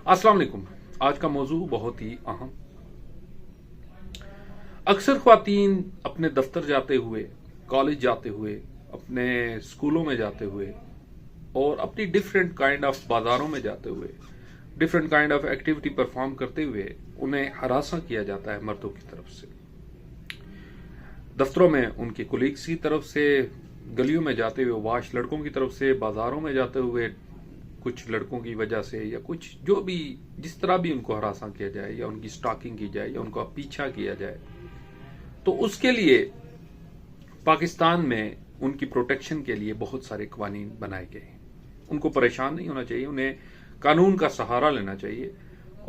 अस्सलाम वालेकुम। आज का मौजू बहुत ही अहम। अक्सर ख्वातीन अपने दफ्तर जाते हुए, कॉलेज जाते हुए, अपने स्कूलों में जाते हुए और अपनी डिफरेंट काइंड ऑफ बाजारों में जाते हुए, different kind of activity perform करते हुए उन्हें हरासा किया जाता है मर्दों की तरफ से। दफ्तरों में उनके कोलीग्स की तरफ से, गलियों में जाते हुए वाश लड़कों की तरफ से, बाजारों में जाते हुए कुछ लड़कों की वजह से, या कुछ जो भी जिस तरह भी उनको हरासा किया जाए या उनकी स्टॉकिंग की जाए या उनका पीछा किया जाए, तो उसके लिए पाकिस्तान में उनकी प्रोटेक्शन के लिए बहुत सारे कानून बनाए गए हैं। उनको परेशान नहीं होना चाहिए, उन्हें कानून का सहारा लेना चाहिए।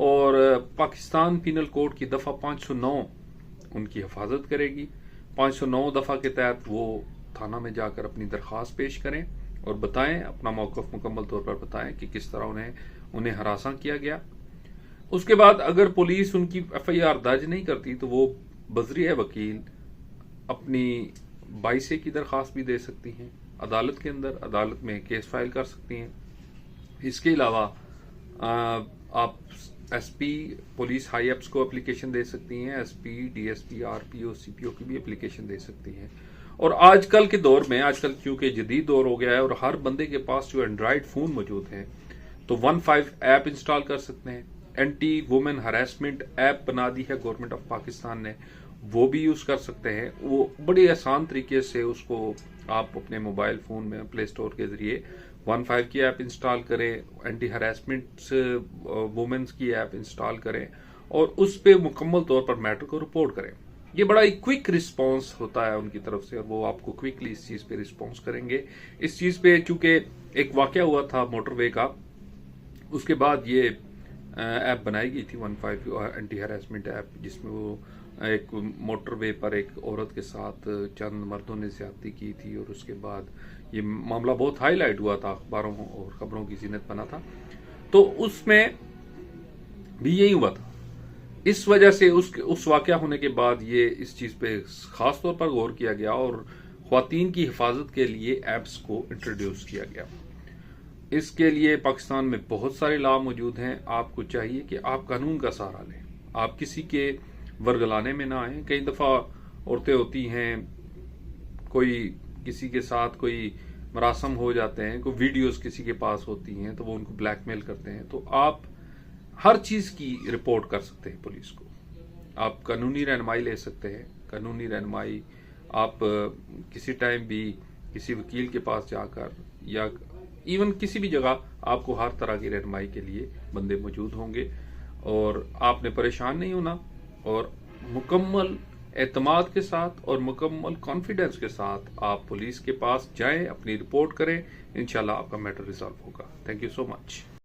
और पाकिस्तान पीनल कोड की दफा 509 उनकी हिफाजत करेगी। 509 दफा के तहत वो थाना में जाकर अपनी दरख्वास्त पेश करें और बताएं, अपना मौक़िफ़ मुकम्मल तौर पर बताएं कि किस तरह उन्हें हरासा किया गया। उसके बाद अगर पुलिस उनकी FIR दर्ज नहीं करती तो वो बज़रिए वकील अपनी 22A की दरख्वास्त भी दे सकती हैं अदालत के अंदर, अदालत में केस फाइल कर सकती हैं। इसके अलावा आप SP पुलिस हाई एप्स को एप्लीकेशन दे सकती हैं, SP DSP RPO CPO की भी एप्लीकेशन दे सकती हैं। और आजकल के दौर में, आजकल क्योंकि जदीद दौर हो गया है और हर बंदे के पास जो एंड्रॉयड फोन मौजूद है, तो 15 ऐप इंस्टॉल कर सकते हैं। एंटी वुमेन हरासमेंट ऐप बना दी है गवर्नमेंट ऑफ पाकिस्तान ने, वो भी यूज कर सकते हैं। वो बड़े आसान तरीके से उसको आप अपने मोबाइल फोन में प्ले स्टोर के जरिए 15 की ऐप इंस्टॉल करें, एंटी हरासमेंट वुमेन्स की ऐप इंस्टॉल करें और उस पर मुकम्मल तौर पर मैटर को रिपोर्ट करें। ये बड़ा ही क्विक रिस्पांस होता है उनकी तरफ से और वो आपको क्विकली इस चीज पे रिस्पांस करेंगे। इस चीज पे चूंकि एक वाकया हुआ था मोटरवे का, उसके बाद ये ऐप बनाई गई थी 15 एंटी हरासमेंट ऐप, जिसमें वो एक मोटरवे पर एक औरत के साथ चंद मर्दों ने ज्यादती की थी और उसके बाद ये मामला बहुत हाईलाइट हुआ था, अखबारों और खबरों की जीनत बना था। तो उसमें भी यही हुआ था। इस वजह से उस वाकया होने के बाद ये इस चीज पे खास तौर पर गौर किया गया और ख्वातीन की हिफाजत के लिए एप्स को इंट्रोड्यूस किया गया। इसके लिए पाकिस्तान में बहुत सारे लाभ मौजूद हैं। आपको चाहिए कि आप कानून का सहारा लें, आप किसी के वर्गलाने में ना आए। कई दफा औरतें होती हैं, कोई किसी के साथ कोई मरासम हो जाते हैं, कोई वीडियोस किसी के पास होती हैं तो वो उनको ब्लैकमेल करते हैं। तो आप हर चीज की रिपोर्ट कर सकते हैं पुलिस को। आप कानूनी रहनुमाई ले सकते हैं। कानूनी रहनुमाई आप किसी टाइम भी किसी वकील के पास जाकर या इवन किसी भी जगह आपको हर तरह की रहनुमाई के लिए बंदे मौजूद होंगे और आपने परेशान नहीं होना और मुकम्मल एतमाद के साथ और मुकम्मल कॉन्फिडेंस के साथ आप पुलिस के पास जाएं, अपनी रिपोर्ट करें। इंशाल्लाह आपका मैटर रिजॉल्व होगा। Thank you so much.